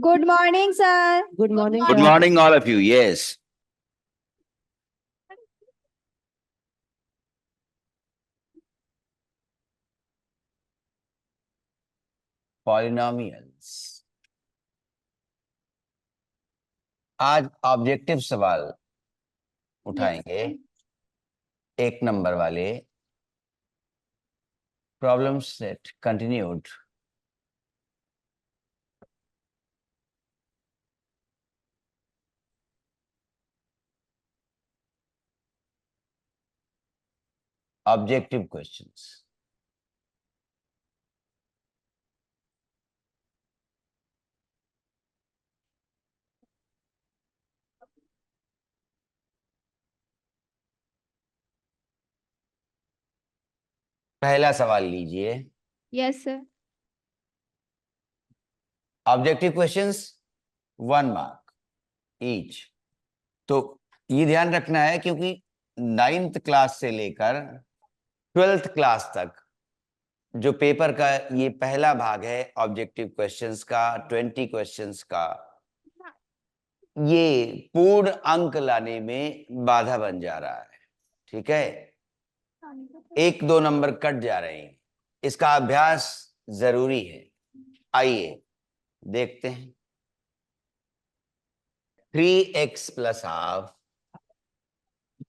Good morning, sir. Good morning. Good morning, all of you. Yes. Polynomials. आज objective सवाल उठाएंगे। एक number वाले problem set continued. Objective questions. पहला सवाल लीजिए। Yes, sir. Objective questions 1 mark each. तो ये ध्यान रखना है क्योंकि 9th क्लास से लेकर 12th क्लास तक जो पेपर का ये पहला भाग है ऑब्जेक्टिव क्वेश्चंस का, 20 क्वेश्चंस का, ये पूर्ण अंक लाने में बाधा बन जा रहा है। ठीक है, 1-2 नंबर कट जा रहे हैं, इसका अभ्यास जरूरी है। आइए देखते हैं। 3x + हाफ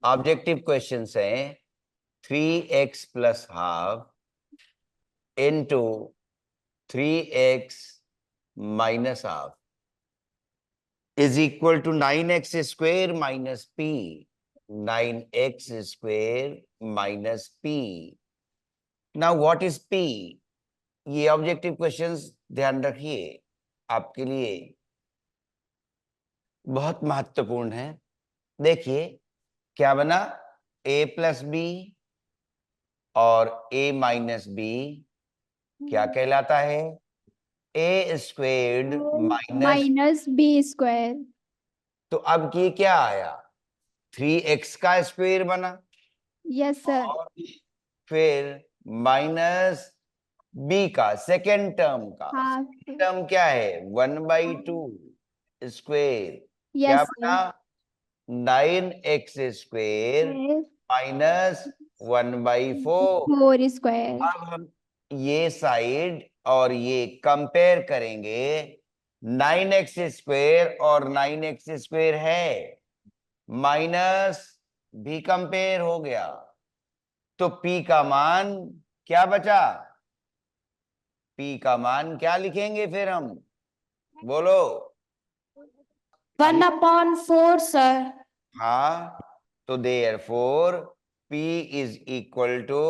ऑब्जेक्टिव क्वेश्चन है। 3x + half into 3x - half is equal to 9x square minus p। 9x square minus p। Now what is p? ये ऑब्जेक्टिव क्वेश्चंस ध्यान रखिए, आपके लिए बहुत महत्वपूर्ण है। देखिए क्या बना, a + b और a - b क्या कहलाता है? a squared Minus B square. तो अब ये क्या आया? 3x का स्क्वायर बना। Yes, sir. और फिर माइनस b का सेकेंड टर्म का Half. टर्म क्या है? 1/2 स्क्वेयर। क्या Yes, बना? sir. 9x square Yes. -1/4। 4 square. अब हम ये साइड और ये कंपेयर करेंगे। 9x स्क्वेयर और 9x स्क्वेयर है, माइनस भी कंपेयर हो गया, तो p का मान क्या बचा? p का मान क्या लिखेंगे फिर हम? बोलो। 1/4, sir. हाँ, तो therefore p is equal to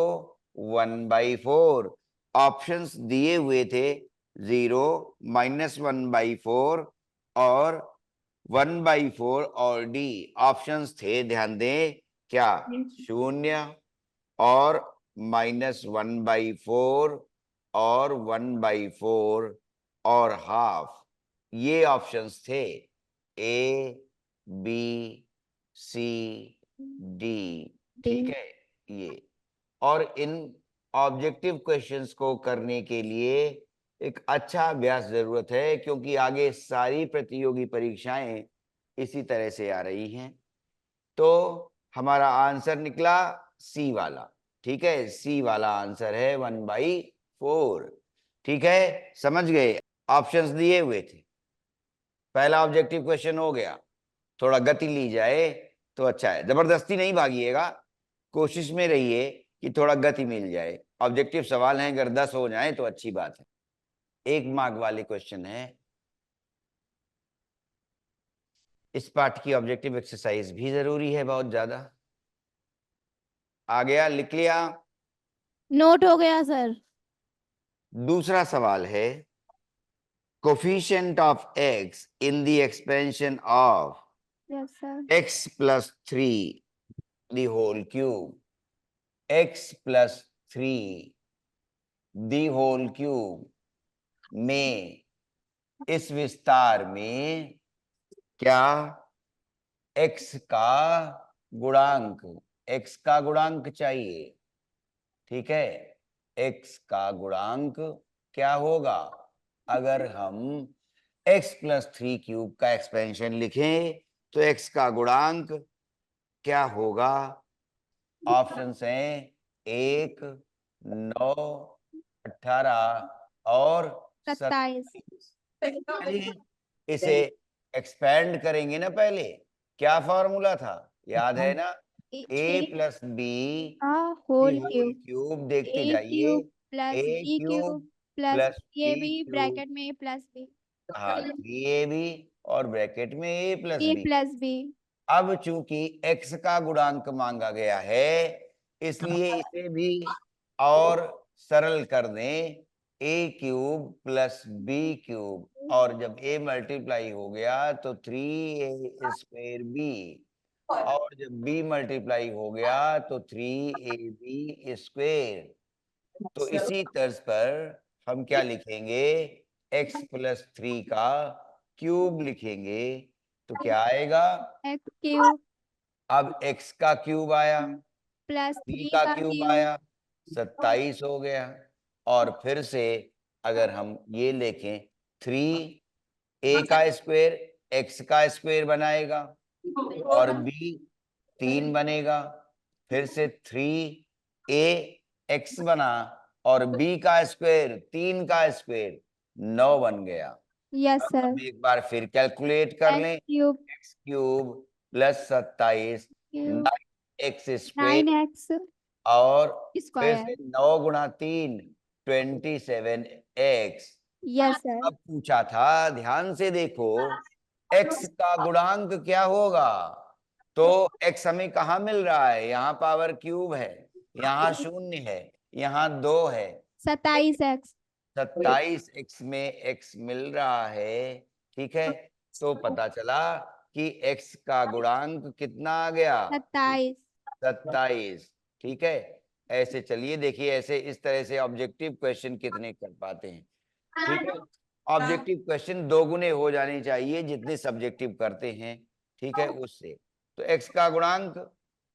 1/4। Options दिए हुए थे 0, -1/4 और 1/4 और d। ऑप्शंस थे, ध्यान दें, क्या? 0 और -1/4 और 1/4 और हाफ, ये ऑप्शंस थे A, B, C, D। ठीक है, ये। और इन ऑब्जेक्टिव क्वेश्चंस को करने के लिए एक अच्छा अभ्यास जरूरत है, क्योंकि आगे सारी प्रतियोगी परीक्षाएं इसी तरह से आ रही हैं। तो हमारा आंसर निकला सी वाला। ठीक है, सी वाला आंसर है 1/4। ठीक है, समझ गए? ऑप्शंस दिए हुए थे। पहला ऑब्जेक्टिव क्वेश्चन हो गया। थोड़ा गति ली जाए तो अच्छा है, जबरदस्ती नहीं भागिएगा, कोशिश में रहिए कि थोड़ा गति मिल जाए। ऑब्जेक्टिव सवाल हैं, अगर 10 हो जाए तो अच्छी बात है। 1 मार्क वाले क्वेश्चन है। इस पाठ की ऑब्जेक्टिव एक्सरसाइज भी जरूरी है, बहुत ज्यादा। आ गया? लिख लिया? नोट हो गया, सर। दूसरा सवाल है, coefficient of x in the expansion of Yes, sir. x + 3 the whole cube. x + 3 the whole cube में इस विस्तार में क्या x का गुणांक, x का गुणांक चाहिए। ठीक है, x का गुणांक क्या होगा? अगर हम x प्लस 3 क्यूब का एक्सपेंशन लिखें तो x का गुणांक क्या होगा? ऑप्शंस हैं 1, 9, 18 और 27। 27। चलिए इसे एक्सपेंड करेंगे ना। पहले क्या फॉर्मूला था, याद है ना? a plus B whole whole cube, cube, देखते ए जाइए, cube plus a B cube cube plus plus A b B cube, bracket में ए प्लस बी, हाँ 3ab और ब्रैकेट में a plus A B. Plus B. अब चूंकि x का गुणांक मांगा गया है, इसलिए इसे भी और सरल कर दें, a cube plus B cube, और जब a मल्टीप्लाई हो गया तो 3a स्क्वायर b, और जब b मल्टीप्लाई हो गया तो 3ab स्क्वायर। तो इसी तर्ज पर हम क्या लिखेंगे? x प्लस 3 का क्यूब लिखेंगे तो क्या आएगा? एक्स क्यूब अब x का क्यूब आया, प्लस 3 3 का का क्यूब क्यूब, आया, 27 हो गया। और फिर से अगर हम ये लिखें, 3a का स्क्वायर x का स्क्वायर बनाएगा और b 3 बनेगा। फिर से 3a x बना और b का स्क्वायर 3 का स्क्वायर 9 बन गया। यस अब सर। हम एक बार फिर कैलकुलेट कर एक्स लें, cube x cube plus 27 cube 9x square, 9x और फिर स्क्वायर। से 9 गुणा 3 27x। Yes sir. अब पूछा था, ध्यान से देखो, x का गुणांक क्या होगा? तो x हमें कहाँ मिल रहा है? यहाँ पावर क्यूब है, यहाँ शून्य है, यहाँ 2 है, 27x 27x में x मिल रहा है। ठीक है, तो पता चला कि x का गुणांक कितना आ गया? 27। 27। ठीक है, ऐसे चलिए देखिए, ऐसे इस तरह से ऑब्जेक्टिव क्वेश्चन कितने कर पाते हैं। ठीक है, ऑब्जेक्टिव क्वेश्चन दो गुने हो जाने चाहिए जितने सब्जेक्टिव करते हैं। ठीक है, उससे तो x का गुणांक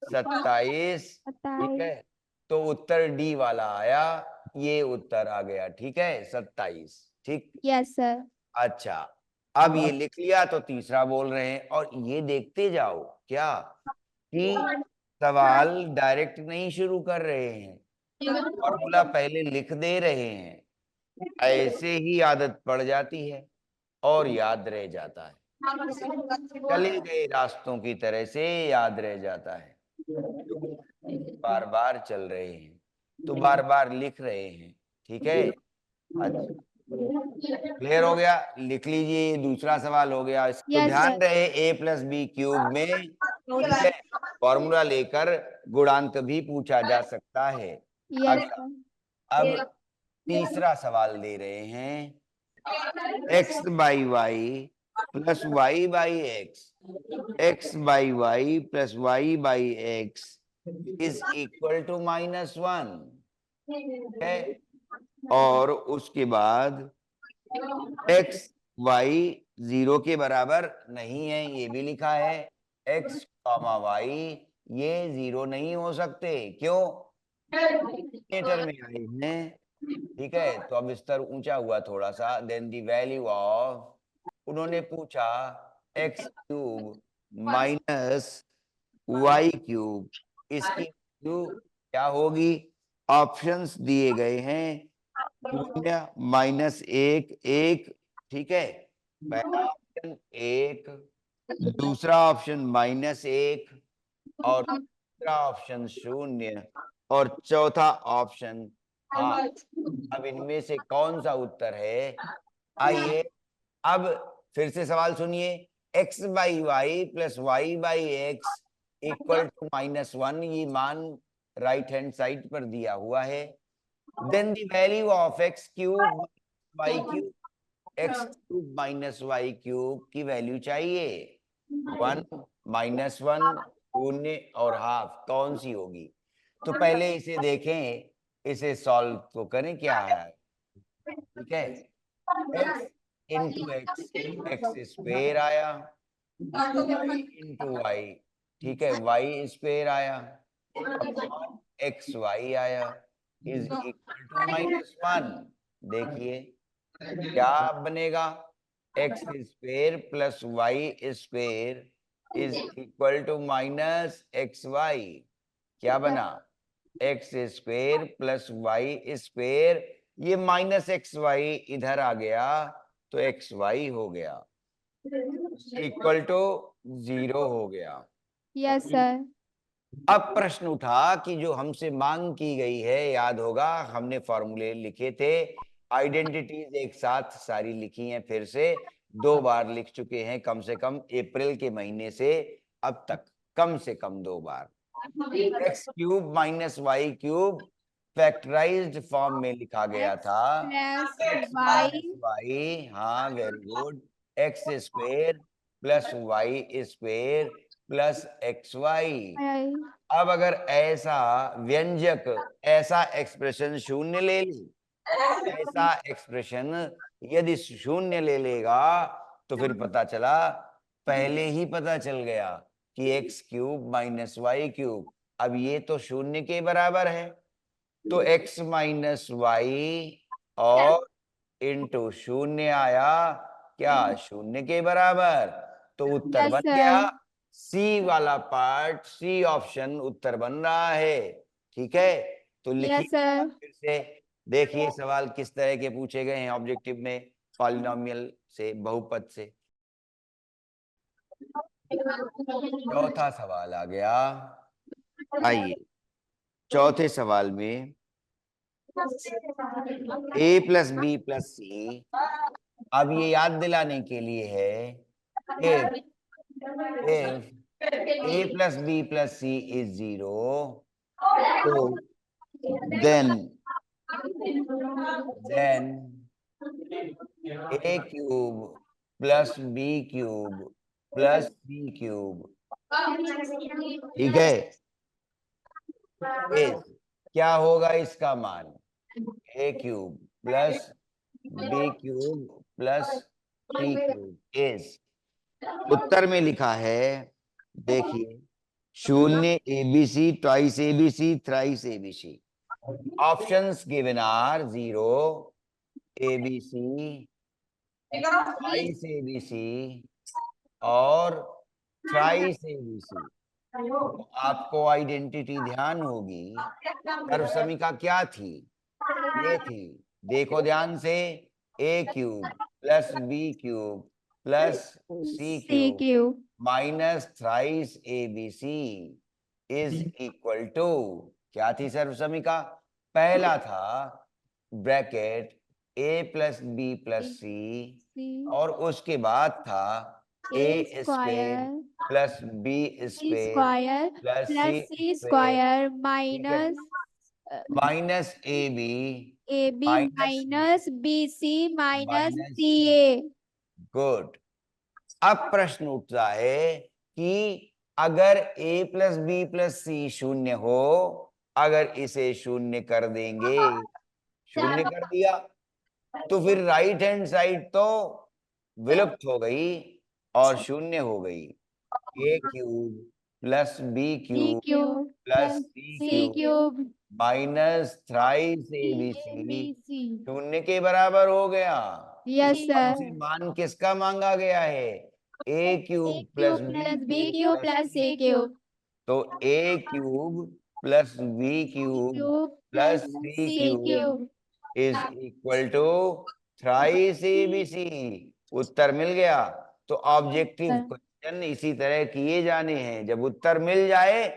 27। ठीक 27। है, तो उत्तर डी वाला आया, ये उत्तर आ गया। ठीक है, 27। ठीक, यस सर। अच्छा, अब ये लिख लिया तो तीसरा बोल रहे हैं, और ये देखते जाओ क्या कि सवाल डायरेक्ट नहीं शुरू कर रहे हैं, फॉर्मूला पहले लिख दे रहे हैं। ऐसे ही आदत पड़ जाती है और याद रह जाता है, चले गए रास्तों की तरह से याद रह जाता है। बार बार चल रहे हैं तो बार बार लिख रहे हैं। ठीक है, अच्छा, क्लियर हो गया? लिख लीजिए, ये दूसरा सवाल हो गया। तो यस ध्यान सर। रहे, a प्लस बी क्यूब में, ठीक है, फॉर्मूला लेकर गुणांक भी पूछा जा सकता है। यस अगला, सर। अब तीसरा सवाल दे रहे हैं, x by Y plus Y by X by Y plus Y by X is equal to -1 है, और उसके बाद x y 0 के बराबर नहीं है, ये भी लिखा है। x कॉमा वाई ये 0 नहीं हो सकते, क्यों? डिनोमिनेटर में आए हैं। ठीक है, तो अब स्तर ऊंचा हुआ थोड़ा सा। देन द वैल्यू ऑफ, उन्होंने पूछा x cube minus Y cube, इसकी वैल्यू क्या होगी? ऑप्शंस दिए गए हैं, 0 -1 1। ठीक है, पहला ऑप्शन 1, दूसरा ऑप्शन -1, और तीसरा ऑप्शन 0, और चौथा ऑप्शन हाफ। अब इनमें से कौन सा उत्तर है? आइए अब फिर से सवाल सुनिए, x by Y plus Y by X equal to -1, ये मान राइट हैंड साइड पर दिया हुआ है। Then the value of x cube Y cube, X cube minus Y cube की वैल्यू चाहिए। 1 -1 शून्य और हाफ, कौन सी होगी? तो पहले इसे देखें, इसे सॉल्व तो करें, क्या है? ठीक है, x इंटू एक्स स्क्वेयर आया, y इंटू वाई, ठीक है, y स्क्वेयर आया, अपॉन एक्स वाई आया, इज इक्वल टू -1। देखिए क्या बनेगा, X square plus Y square is equal to minus X Y. क्या बना? X square plus Y square, ये माइनस एक्स वाई इधर आ गया तो एक्स वाई हो गया, इक्वल टू 0 हो गया। Yes sir. अब प्रश्न उठा कि जो हमसे मांग की गई है, याद होगा हमने फॉर्मूले लिखे थे, आइडेंटिटीज एक साथ सारी लिखी हैं, फिर से 2 बार लिख चुके हैं, कम से कम अप्रैल के महीने से अब तक कम से कम 2 बार। X cube minus Y cube factorized form में लिखा गया था, plus x y minus y, हाँ very good, x square plus Y square plus x y. अब अगर ऐसा व्यंजक, ऐसा एक्सप्रेशन शून्य ले ली, ऐसा एक्सप्रेशन यदि शून्य ले लेगा तो फिर पता चला, पहले ही पता चल गया कि X cube minus Y cube, अब ये तो शून्य के बराबर है, तो एक्स माइनस वाई और इंटू शून्य आया, क्या शून्य के बराबर, तो उत्तर यस बन गया सर। सी वाला पार्ट, सी ऑप्शन उत्तर बन रहा है। ठीक है, तो लिखिए यस सर। फिर से, देखिए सवाल किस तरह के पूछे गए हैं ऑब्जेक्टिव में, पॉलिनोमियल से, बहुपद से। चौथा सवाल आ गया, आइए चौथे सवाल में a प्लस बी प्लस सी, अब ये याद दिलाने के लिए है, if a plus b plus c is 0, so then a cube plus b cube plus c cube, ठीक है, is क्या होगा इसका मान, a cube plus B cube plus c cube is, उत्तर में लिखा है, देखिए, शून्य ABC, twice ABC, thrice ABC, options given are 0, ABC, twice ABC और थ्राइस एबीसी। आपको आइडेंटिटी ध्यान होगी, सर्वसमिका क्या थी, ये थी, देखो ध्यान से, a cube plus B cube plus c c cube cube minus thrice a b c is equal to, क्या थी सर्वसमिका, पहला था bracket a plus B plus c और उसके बाद था a square square plus b square square plus plus c c square, square ठीक है, minus minus a b a b minus minus b c minus minus c a. Good. अब प्रश्न उठता है कि अगर a प्लस बी प्लस सी शून्य हो, अगर इसे शून्य कर देंगे, शून्य कर दिया तो फिर राइट हैंड साइड तो विलुप्त हो गई और शून्य हो गई, a cube plus b b cube cube plus plus c c cube cube minus thrice a b a c b c. शून्य के बराबर हो गया। Yes sir. हमसे मान किसका मांगा गया है, a a cube plus cube b plus B cube cube plus plus c, c cube तो a cube plus B cube cube plus plus c c cube cube. Is equal to thrice ABC, उत्तर मिल गया। तो objective question इसी तरह किए जाने हैं, जब उत्तर मिल जाए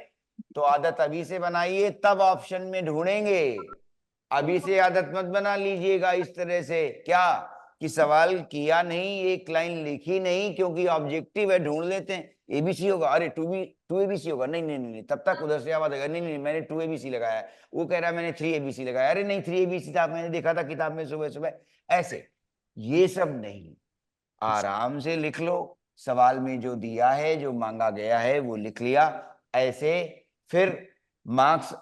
तो आदत अभी से बनाइए, तब ऑप्शन में ढूंढेंगे, अभी से आदत मत बना लीजिएगा इस तरह से, क्या कि सवाल किया नहीं, एक लाइन लिखी नहीं, क्योंकि ऑब्जेक्टिव है, ढूंढ लेते हैं, एबीसी होगा, अरे टू एबीसी होगा, नहीं नहीं नहीं, तब तक उधर से आवाज आएगा, नहीं नहीं मैंने 2 एबीसी लगाया है, वो कह रहा है मैंने 3 एबीसी लगाया, अरे नहीं 3 एबीसी था, मैंने देखा था किताब में सुबह सुबह, ऐसे ये सब नहीं, आराम से लिख लो, सवाल में जो दिया है, जो मांगा गया है वो लिख लिया, ऐसे फिर मार्क्स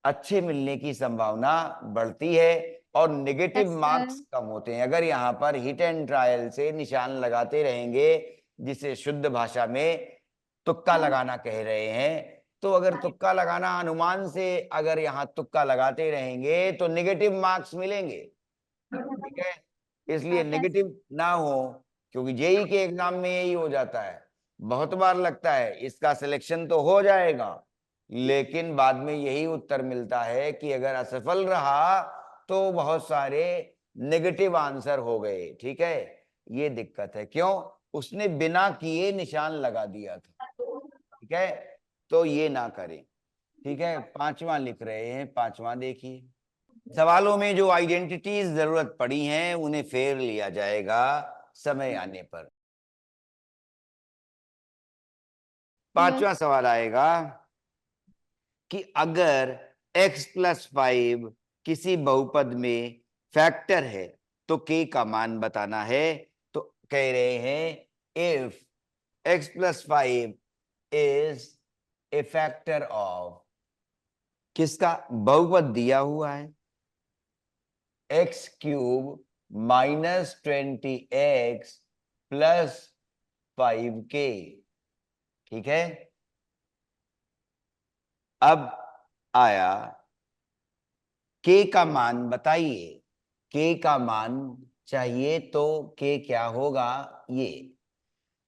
अच्छे मिलने की संभावना बढ़ती है और नेगेटिव मार्क्स कम होते हैं। अगर यहाँ पर हिट एंड ट्रायल से निशान लगाते रहेंगे, जिसे शुद्ध भाषा में तुक्का लगाना कह रहे हैं, तो अगर तुक्का लगाना अनुमान से, अगर यहाँ तुक्का लगाते रहेंगे तो नेगेटिव मार्क्स मिलेंगे, ठीक है, इसलिए नेगेटिव ना हो क्योंकि जेई के एग्जाम में यही हो जाता है, बहुत बार लगता है। इसका सिलेक्शन तो हो जाएगा, लेकिन बाद में यही उत्तर मिलता है कि अगर असफल रहा तो बहुत सारे नेगेटिव आंसर हो गए। ठीक है, ये दिक्कत है। क्यों? उसने बिना किए निशान लगा दिया था। ठीक है, तो ये ना करें। ठीक है, पांचवा लिख रहे हैं। पांचवा देखिए, सवालों में जो आइडेंटिटीज जरूरत पड़ी हैं उन्हें फेर लिया जाएगा समय आने पर। पांचवा सवाल आएगा कि अगर x+5 किसी बहुपद में फैक्टर है तो k का मान बताना है। तो कह रहे हैं if x+5 is a factor of, किसका? बहुपद दिया हुआ है x³ -20x + 5k। ठीक है, अब आया k का मान बताइए। k का मान चाहिए, तो k क्या होगा? ये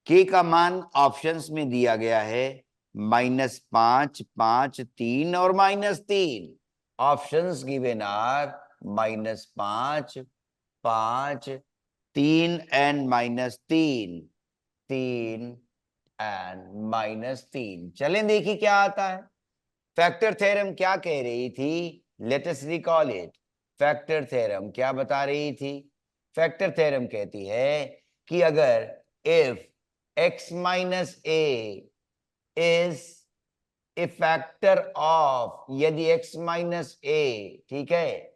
k का मान ऑप्शंस में दिया गया है -5, 5, 3 और -3। Options given are -5, 5, 3 and -3, 3 and -3। चलें देखिए क्या आता है। फैक्टर थ्योरम क्या कह रही थी? Let us recall it. Factor theorem क्या बता रही थी? फैक्टर थ्योरम कहती है कि अगर if x - a is a factor of, यदि x - a, ठीक है,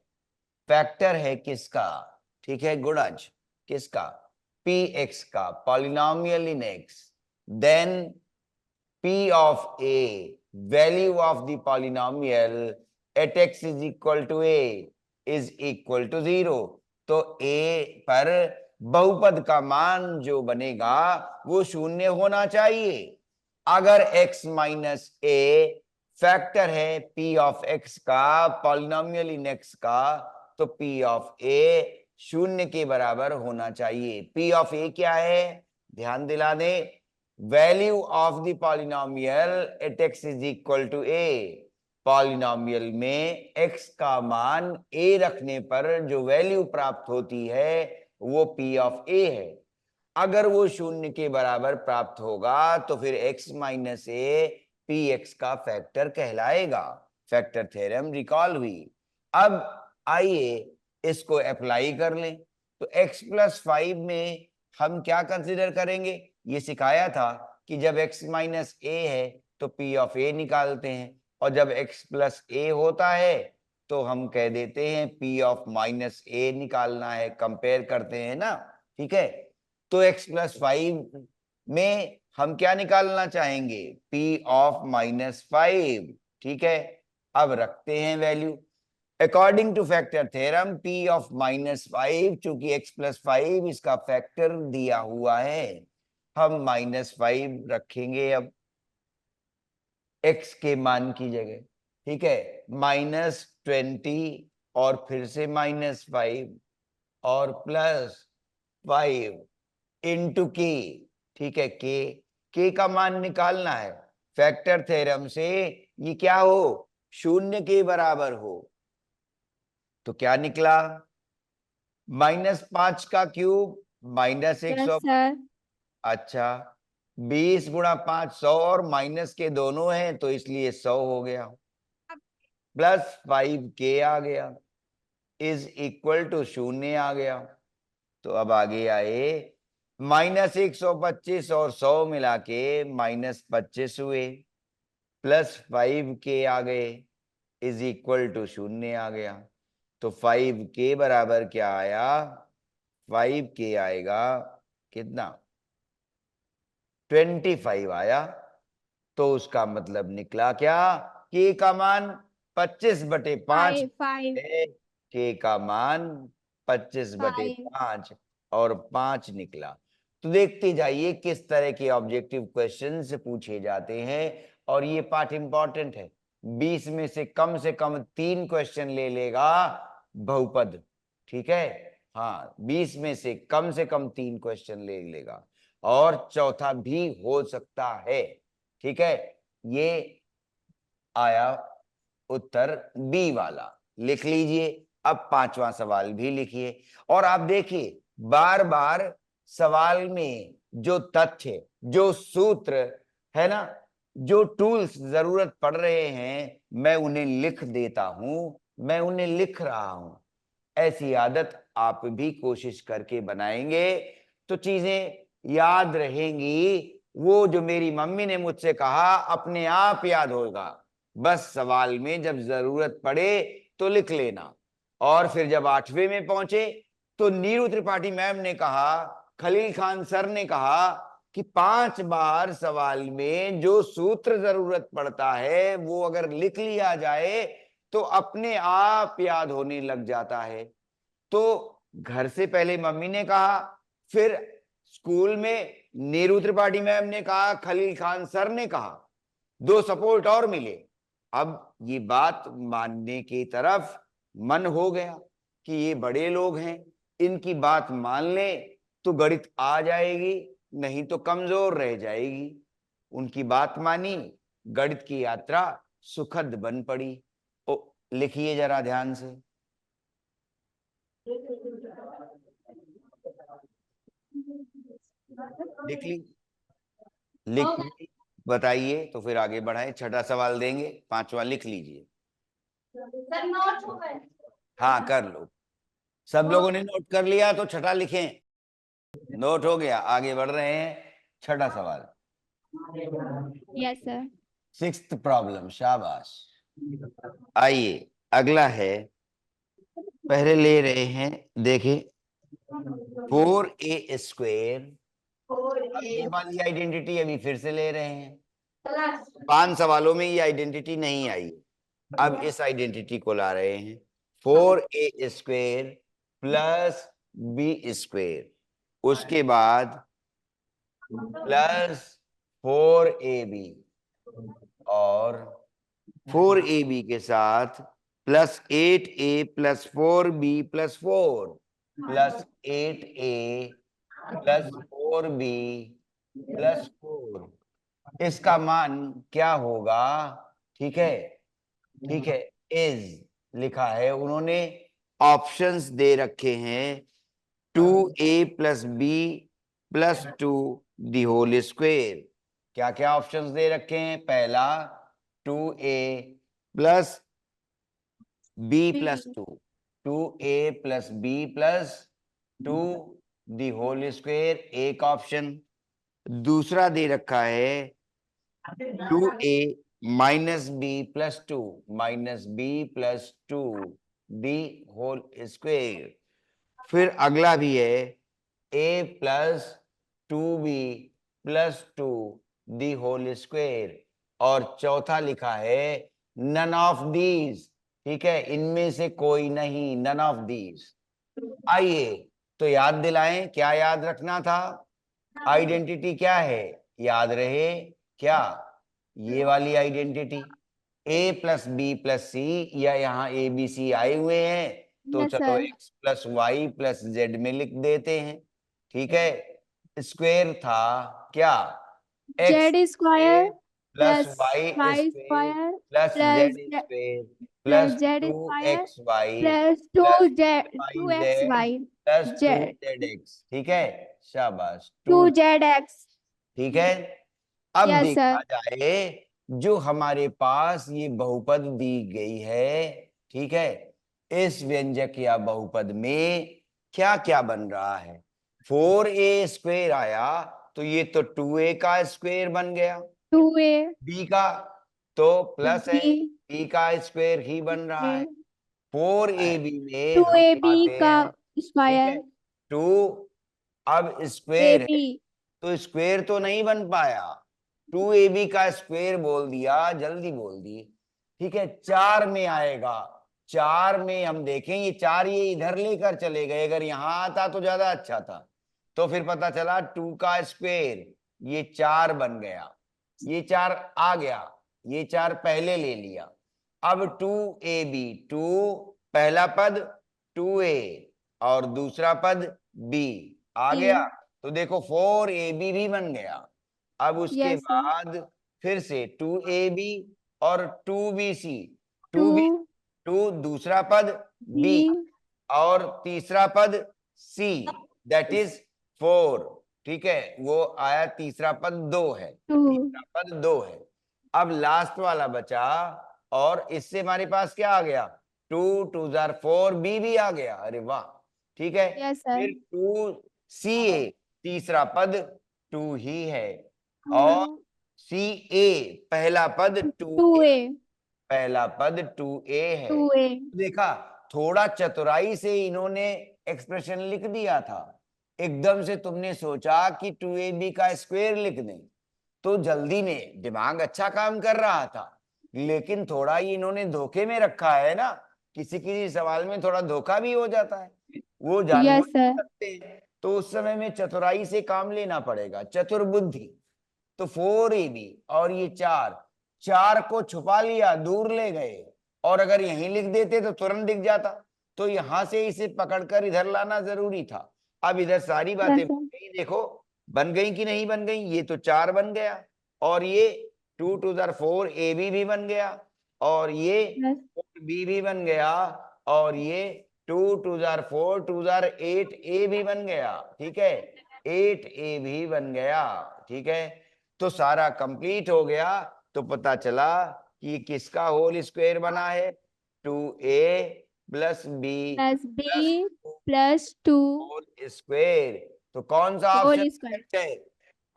फैक्टर है किसका? ठीक है, गुणज किसका? px का, polynomial in x, then p of a, value of the polynomial at x is equal to a is equal to 0। तो a पर बहुपद का मान जो बनेगा वो शून्य होना चाहिए। अगर x - a फैक्टर है p of x का, पॉलिनोमियल इन x का, तो p of a शून्य के बराबर होना चाहिए। p of a क्या है? ध्यान दिला दें, value of the polynomial at x is equal to a। Polynomial में x का मान a रखने पर जो वैल्यू प्राप्त होती है वो p ऑफ a है। अगर वो शून्य के बराबर प्राप्त होगा तो फिर x - a px का फैक्टर कहलाएगा। फैक्टर थ्योरम रिकॉल हुई। अब आइए इसको अप्लाई कर लें। तो x+5 में हम क्या कंसीडर करेंगे? ये सिखाया था कि जब x - a है तो p ऑफ a निकालते हैं, और जब x+a होता है तो हम कह देते हैं p ऑफ -a निकालना है, कंपेयर करते हैं ना। ठीक है, तो x+5 में हम क्या निकालना चाहेंगे? p of -5। ठीक है, अब रखते हैं value according two factor theorem. p of -5, चूंकि x+5 इसका फैक्टर दिया हुआ है, हम -5 रखेंगे अब x के मान की जगह। ठीक है, -20 और फिर से -5 और +5 इंटू k। ठीक है, k का मान निकालना है फैक्टर थ्योरम से। ये क्या हो? शून्य के बराबर हो। तो क्या निकला? -5 का क्यूब यस -100। सर। अच्छा, 20 × 5 100, और माइनस के दोनों हैं तो इसलिए 100 हो गया, +5k आ गया, इज इक्वल टू शून्य आ गया। तो अब आगे आए -125 और 100 मिला के -25 हुए, +5k आ गए, इज इक्वल टू शून्य आ गया। तो 5k बराबर क्या आया? 5k आएगा कितना? 25 आया। तो उसका मतलब निकला क्या? k का मान 25/5 5 है। k का मान 5 25/5 और 5 निकला। तो देखते जाइए किस तरह के ऑब्जेक्टिव क्वेश्चन से पूछे जाते हैं, और ये पार्ट इंपॉर्टेंट है। 20 में से कम 3 क्वेश्चन ले लेगा बहुपद। ठीक है, हाँ 20 में से कम 3 क्वेश्चन ले लेगा और चौथा भी हो सकता है। ठीक है, ये आया उत्तर बी वाला, लिख लीजिए। अब पांचवा सवाल भी लिखिए और आप देखिए बार बार सवाल में जो तथ्य, जो सूत्र है ना, जो टूल्स जरूरत पड़ रहे हैं, मैं उन्हें लिख देता हूं, मैं उन्हें लिख रहा हूं। ऐसी आदत आप भी कोशिश करके बनाएंगे तो चीजें याद रहेंगी। वो जो मेरी मम्मी ने मुझसे कहा अपने आप याद होगा, बस सवाल में जब जरूरत पड़े तो लिख लेना। और फिर जब 8वें में पहुंचे तो नीरू त्रिपाठी मैम ने कहा, खलील खान सर ने कहा कि 5 बार सवाल में जो सूत्र जरूरत पड़ता है वो अगर लिख लिया जाए तो अपने आप याद होने लग जाता है। तो घर से पहले मम्मी ने कहा, फिर स्कूल में नीरू त्रिपाठी मैम ने कहा, खलील खान सर ने कहा, 2 सपोर्ट और मिले। अब ये बात मानने की तरफ मन हो गया कि ये बड़े लोग हैं, इनकी बात मान ले तो गणित आ जाएगी, नहीं तो कमजोर रह जाएगी। उनकी बात मानी, गणित की यात्रा सुखद बन पड़ी। ओ लिखिए जरा ध्यान से, लिख ली? लिख ली? बताइए तो फिर आगे बढ़ाएं, छठा सवाल देंगे, पांचवा लिख लीजिए। हाँ कर लो, सब लोगों ने नोट कर लिया तो छठा लिखें। नोट हो गया, आगे बढ़ रहे हैं। छठा सवाल, यस सर। 6th प्रॉब्लम, शाबाश। आइए अगला है, पहले ले रहे हैं, देखिए 4a स्क्वेयर। ये वाली आइडेंटिटी अभी फिर से ले रहे हैं, 5 सवालों में ये आइडेंटिटी नहीं आई, अब इस आइडेंटिटी को ला रहे हैं। 4a square plus b square, उसके बाद प्लस 4ab और 4ab के साथ plus 8a plus 4b plus 4 plus 8a plus 4b plus 4। इसका मान क्या होगा? ठीक है, ठीक है, इज लिखा है उन्होंने, ऑप्शंस दे रखे हैं 2a plus B plus 2 the whole square. क्या क्या ऑप्शंस दे रखे हैं? पहला 2a plus b plus 2, 2a plus b plus 2 the whole square एक ऑप्शन। दूसरा दे रखा है 2a minus B plus 2, minus B plus 2 the whole square. फिर अगला भी है a plus 2b plus 2 the whole square. और चौथा लिखा है नन ऑफ दीज। ठीक है, इनमें से कोई नहीं, नन ऑफ दीज। आइए तो याद दिलाएं, क्या याद रखना था? आइडेंटिटी क्या है, याद रहे क्या? ये वाली identity a plus B plus c, या यहाँ ए बी सी आए हुए हैं तो यस चलो sir. x plus Y plus Z में लिख देते हैं। ठीक है, स्क्वेयर था क्या? X Z square plus plus Y Y square square plus plus Z square plus plus Z two square X Y plus two plus Z Y two X Z Y plus two Z Z X. ठीक है, शाबाश, to 2। Z X. ठीक है, अब yes देखा sir. जाए जो हमारे पास ये बहुपद दी गई है, ठीक है, इस व्यंजक या बहुपद में क्या क्या बन रहा है? 4a स्क्वेयर आया तो ये तो 2a का स्क्वेयर बन गया, टू ए b का तो प्लस है, बी b का स्क्वेयर ही बन रहा है। 4ab में टू हम ए बी पाते का हैं, ठीक है, स्क्वायर 2, अब ए स्क्वेयर है बी तो स्क्वेयर तो नहीं बन पाया, 2ab का स्क्वेयर बोल दिया, जल्दी बोल दी। ठीक है, 4 में आएगा, 4 में हम देखें, ये 4 ये इधर लेकर चले गए, अगर यहां आता तो ज्यादा अच्छा था। तो फिर पता चला 2 का स्क्वेयर, ये 4 बन गया, ये 4 आ गया, ये 4 पहले ले लिया। अब 2ab, 2 पहला पद 2a और दूसरा पद b आ B. गया। तो देखो 4ab भी बन गया। अब उसके Yes, sir. बाद फिर से 2ab और 2bc, 2 2 दूसरा पद b B. और तीसरा पद c, दैट इज 4। ठीक है, वो आया, तीसरा पद 2 है, 2. तीसरा पद 2 है। अब लास्ट वाला बचा, और इससे हमारे पास क्या आ गया, 2 2 4 बी भी आ गया। अरे वाह, ठीक है। Yes, sir. फिर 2 ca, तीसरा पद 2 ही है, और ca पहला पद 2a, 2A. पहला पद 2a है। 2A. देखा, थोड़ा चतुराई से इन्होंने एक्सप्रेशन लिख दिया था। एकदम से तुमने सोचा कि 2ab का स्क्वायर लिख दें, तो जल्दी में दिमाग अच्छा काम कर रहा था, लेकिन थोड़ा ही इन्होंने धोखे में रखा है ना। किसी किसी सवाल में थोड़ा धोखा भी हो जाता है, वो जानबूझ Yes, sir. सकते हैं। तो उस समय में चतुराई से काम लेना पड़ेगा, चतुर्बुद्धि। तो 4ab और ये 4 को छुपा लिया, दूर ले गए, और अगर यहीं लिख देते तो तुरंत दिख जाता। तो यहां से इसे पकड़कर इधर लाना जरूरी था। अब इधर सारी बातें Yes, sir. बन गई, देखो बन गई कि नहीं बन गई। ये तो 4 बन गया, और ये 2 2 4 ab भी बन गया, और ये Yes. 4b भी बन गया, और ये 2 2 4 2 8 a भी बन गया। ठीक है, 8a भी बन गया। ठीक है, तो सारा कंप्लीट हो गया। तो पता चला कि किसका होल स्क्वायर बना है, 2a plus b Plus B plus 2 whole square. तो कौन सा whole ऑप्शन square. करेक्ट है,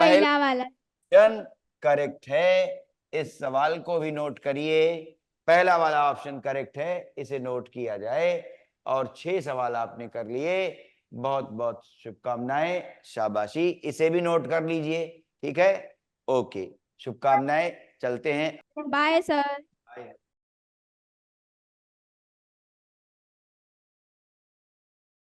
पहला वाला. ऑप्शन करेक्ट है। इस सवाल को भी नोट करिए, पहला वाला ऑप्शन करेक्ट है, इसे नोट किया जाए। और 6 सवाल आपने कर लिए, बहुत बहुत शुभकामनाएं, शाबाशी। इसे भी नोट कर लीजिए, ठीक है, ओके, शुभकामनाएं, चलते हैं। Bye, sir. Bye.